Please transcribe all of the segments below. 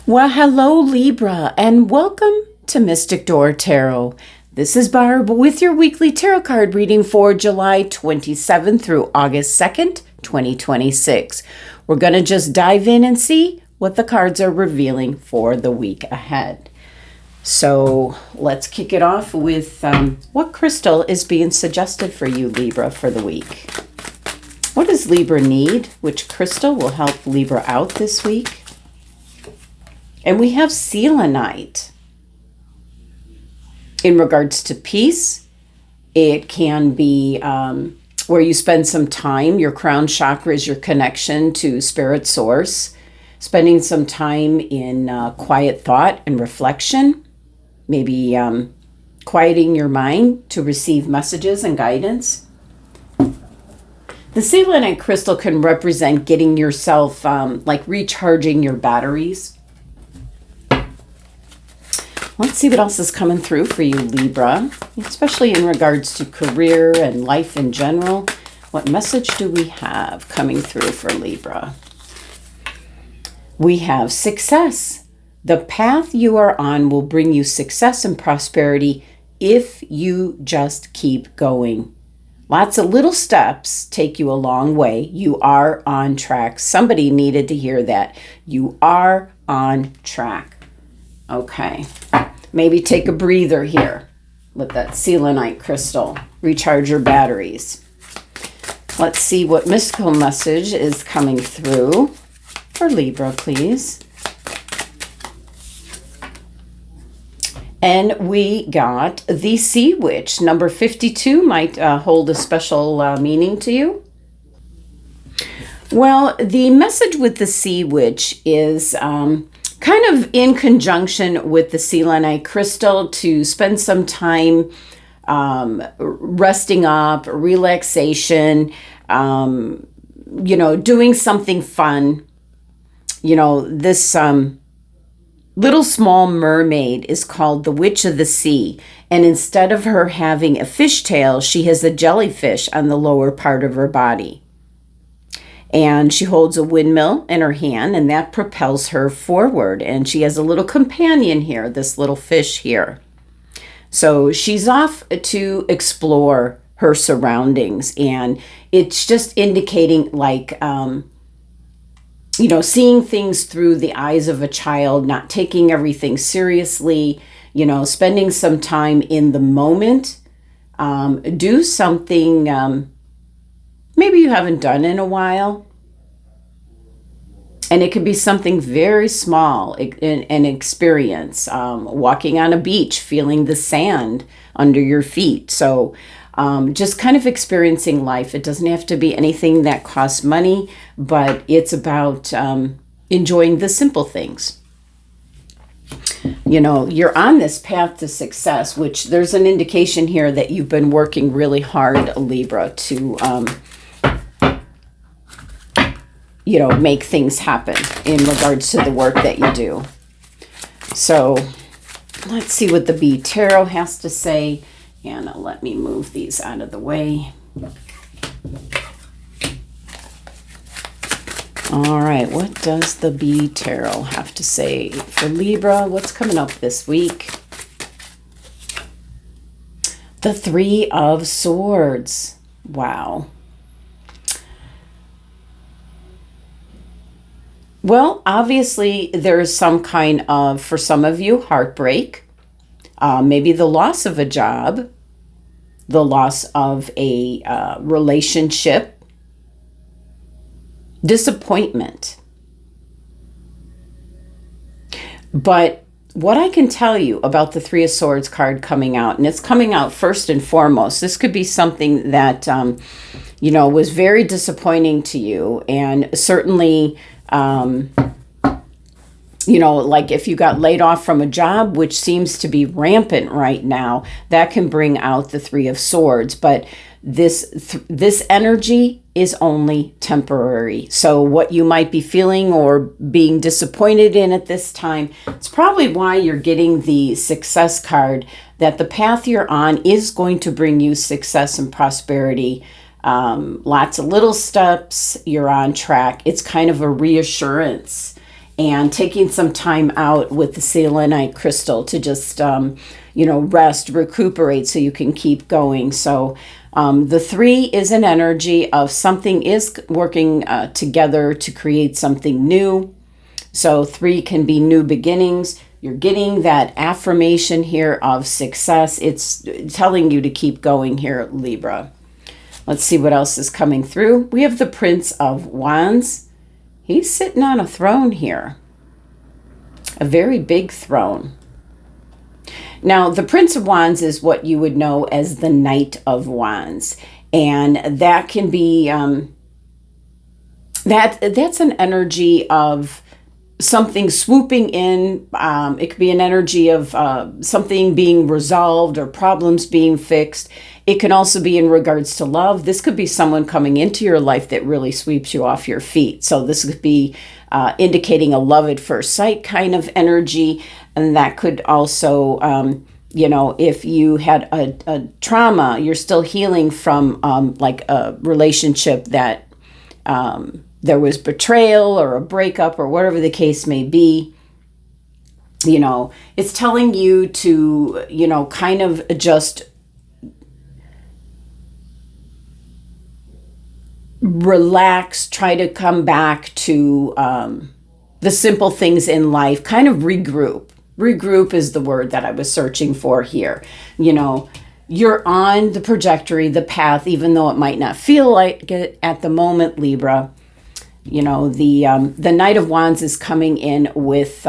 Well, hello, Libra, and welcome to Mystic Door Tarot. This is Barb with your weekly tarot card reading for July 27th through August 2nd, 2026. We're going to just dive in and see what the cards are revealing for the week ahead. So let's kick it off with what crystal is being suggested for you, Libra, for the week. What does Libra need? Which crystal will help Libra out this week? And we have selenite. In regards to peace, it can be where you spend some time. Your crown chakra is your connection to spirit source. Spending some time in quiet thought and reflection. Maybe quieting your mind to receive messages and guidance. The selenite crystal can represent getting yourself, like recharging your batteries. Let's see what else is coming through for you, Libra, especially in regards to career and life in general. What message do we have coming through for Libra? We have success. The path you are on will bring you success and prosperity if you just keep going. Lots of little steps take you a long way. You are on track. Somebody needed to hear that. You are on track. Okay. Maybe take a breather here with that selenite crystal. Recharge your batteries. Let's see what mystical message is coming through for Libra, please. And we got the Sea Witch. Number 52 might hold a special meaning to you. Well, the message with the Sea Witch is kind of in conjunction with the selenite crystal to spend some time resting up, relaxation, doing something fun. This little small mermaid is called the Witch of the Sea. And instead of her having a fishtail, she has a jellyfish on the lower part of her body. And she holds a windmill in her hand, and that propels her forward. And she has a little companion here, this little fish here. So she's off to explore her surroundings. And it's just indicating like, seeing things through the eyes of a child, not taking everything seriously, spending some time in the moment. Do something maybe you haven't done in a while. And it could be something very small, an experience, walking on a beach, feeling the sand under your feet. So just kind of experiencing life. It doesn't have to be anything that costs money, but it's about enjoying the simple things. You're on this path to success, which there's an indication here that you've been working really hard, Libra, to make things happen in regards to the work that you do. So let's see what the Bee Tarot has to say. And let me move these out of the way. All right, what does the Bee Tarot have to say for Libra? What's coming up this week? The Three of Swords. Wow. Well, obviously, there is some kind of, for some of you, heartbreak. Maybe the loss of a job. The loss of a relationship. Disappointment. But what I can tell you about the Three of Swords card coming out, and it's coming out first and foremost, this could be something that, was very disappointing to you. And certainly, like if you got laid off from a job, which seems to be rampant right now, that can bring out the Three of Swords. But this energy is only temporary. So what you might be feeling or being disappointed in at this time, it's probably why you're getting the Success card, that the path you're on is going to bring you success and prosperity. Lots of little steps, you're on track. It's kind of a reassurance. and taking some time out with the selenite crystal to just, rest, recuperate so you can keep going. So the 3 is an energy of something is working together to create something new. So 3 can be new beginnings. You're getting that affirmation here of success. It's telling you to keep going here, Libra. Let's see what else is coming through. We have the Prince of Wands. He's sitting on a throne here. A very big throne. Now, the Prince of Wands is what you would know as the Knight of Wands. And that can be, that's an energy of something swooping in. It could be an energy of something being resolved or problems being fixed. It can also be in regards to love. This could be someone coming into your life that really sweeps you off your feet. So this could be indicating a love at first sight kind of energy. And that could also, if you had a trauma, you're still healing from like a relationship that there was betrayal or a breakup or whatever the case may be. It's telling you to, kind of just relax, try to come back to the simple things in life, kind of regroup. Regroup is the word that I was searching for here. You're on the trajectory, the path, even though it might not feel like it at the moment, Libra. The Knight of Wands is coming in with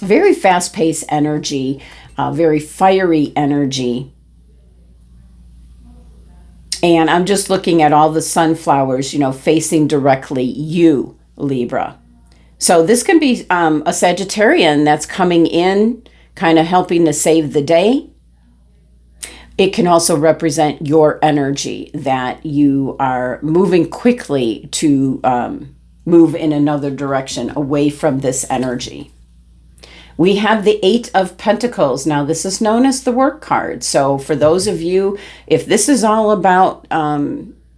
very fast-paced energy, very fiery energy. And I'm just looking at all the sunflowers, facing directly you, Libra. So this can be a Sagittarian that's coming in, kind of helping to save the day. It can also represent your energy, that you are moving quickly to move in another direction away from this energy. We have the 8 of Pentacles. Now, this is known as the work card. So for those of you, if this is all about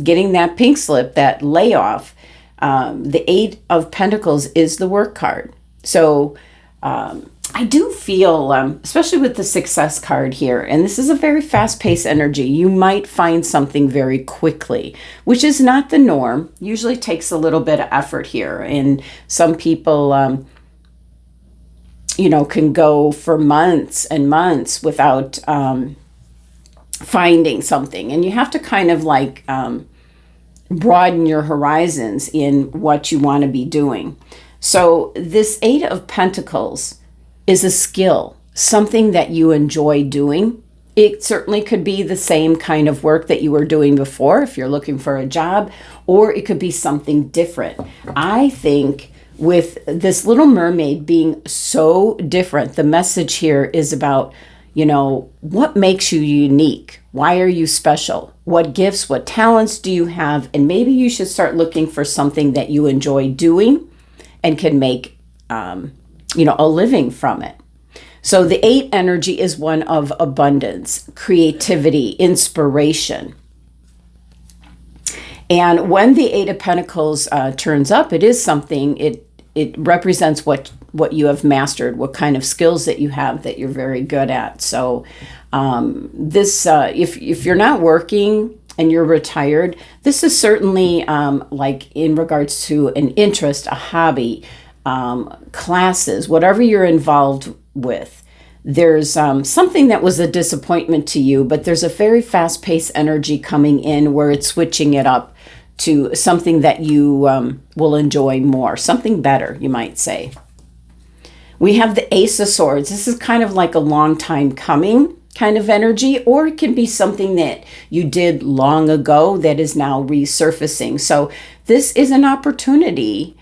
getting that pink slip, that layoff, the 8 of Pentacles is the work card. So I do feel, especially with the success card here, and this is a very fast-paced energy, you might find something very quickly, which is not the norm. Usually takes a little bit of effort here. And some people, can go for months and months without finding something. And you have to kind of like broaden your horizons in what you want to be doing. So this 8 of Pentacles is a skill, something that you enjoy doing. It certainly could be the same kind of work that you were doing before if you're looking for a job, or it could be something different. I think with this Little Mermaid being so different, the message here is about, what makes you unique? Why are you special? What gifts, what talents do you have? And maybe you should start looking for something that you enjoy doing and can make, a living from it. So the 8 energy is one of abundance, creativity, inspiration. And when the 8 of Pentacles turns up, it is something, it represents what you have mastered, what kind of skills that you have that you're very good at. So this, if you're not working and you're retired, this is certainly like in regards to an interest, a hobby, classes, whatever you're involved with. There's something that was a disappointment to you, but there's a very fast-paced energy coming in where it's switching it up to something that you will enjoy more, something better, you might say. We have the Ace of Swords. This is kind of like a long time coming kind of energy, or it can be something that you did long ago that is now resurfacing. So this is an opportunity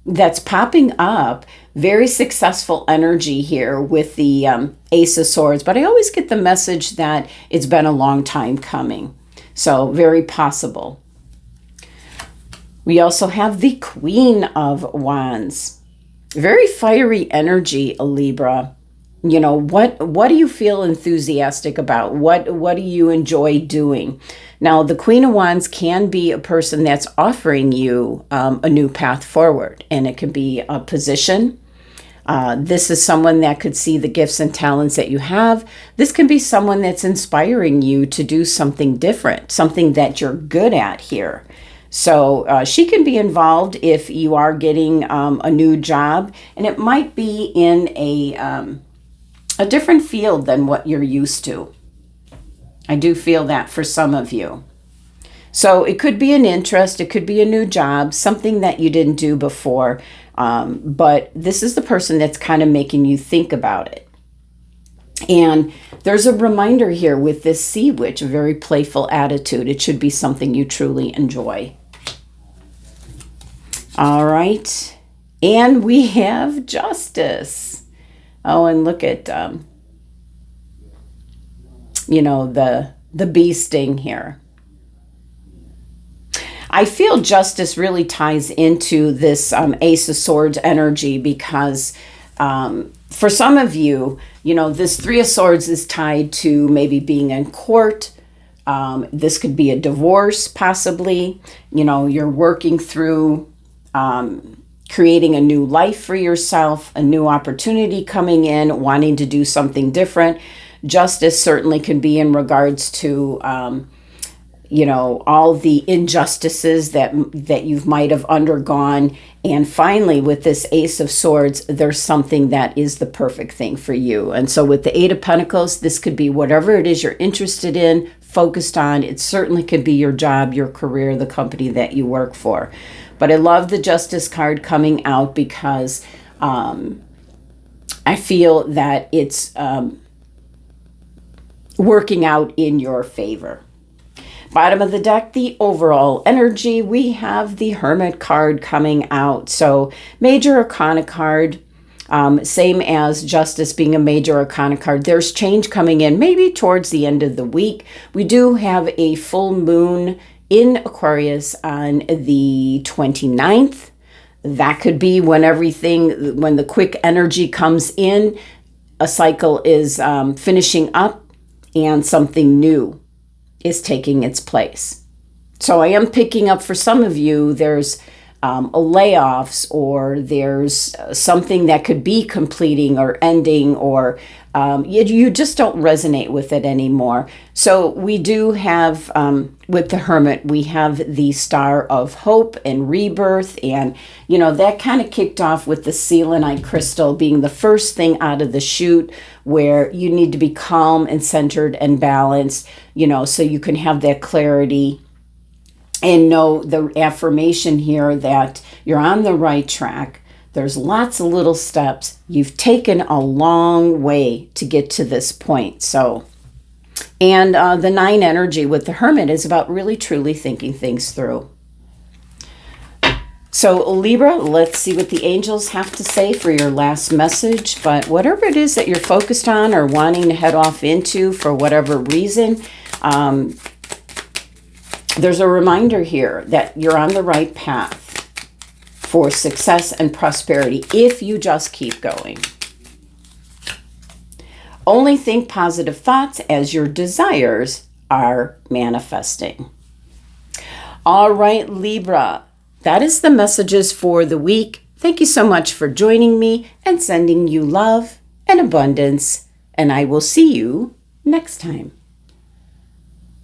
that's popping up. Very successful energy here with the Ace of Swords, but I always get the message that it's been a long time coming. So very possible. We also have the Queen of Wands. Very fiery energy, Libra. what do you feel enthusiastic about? What do you enjoy doing? Now, the Queen of Wands can be a person that's offering you a new path forward, and it can be a position. This is someone that could see the gifts and talents that you have. This can be someone that's inspiring you to do something different, something that you're good at here. So she can be involved if you are getting a new job, and it might be in a different field than what you're used to. I do feel that for some of you. So it could be an interest, it could be a new job, something that you didn't do before, but this is the person that's kind of making you think about it. And there's a reminder here with this Sea Witch, a very playful attitude. It should be something you truly enjoy. All right. And we have Justice. Oh, and look at, the bee sting here. I feel Justice really ties into this Ace of Swords energy because for some of you, this Three of Swords is tied to maybe being in court. This could be a divorce, possibly. You're working through creating a new life for yourself, a new opportunity coming in, wanting to do something different. Justice certainly can be in regards to, all the injustices that you might have undergone. And finally, with this Ace of Swords, there's something that is the perfect thing for you. And so with the Eight of Pentacles, this could be whatever it is you're interested in, focused on. It certainly could be your job, your career, the company that you work for. But I love the Justice card coming out because I feel that it's working out in your favor. Bottom of the deck, the overall energy, we have the Hermit card coming out. So Major Arcana card, same as Justice being a Major Arcana card. There's change coming in maybe towards the end of the week. We do have a full moon in Aquarius on the 29th. That could be when when the quick energy comes in, a cycle is finishing up and something new is taking its place. So I am picking up for some of you, there's layoffs, or there's something that could be completing or ending, or you just don't resonate with it anymore. So we do have, with the Hermit, we have the Star of Hope and Rebirth. And, that kind of kicked off with the selenite crystal being the first thing out of the chute, where you need to be calm and centered and balanced, so you can have that clarity and know the affirmation here that you're on the right track. There's lots of little steps. You've taken a long way to get to this point. So, and the 9 energy with the Hermit is about really truly thinking things through. So Libra, let's see what the angels have to say for your last message. But whatever it is that you're focused on or wanting to head off into for whatever reason, there's a reminder here that you're on the right path for success and prosperity if you just keep going. Only think positive thoughts as your desires are manifesting. All right, Libra, that is the messages for the week. Thank you so much for joining me and sending you love and abundance, and I will see you next time.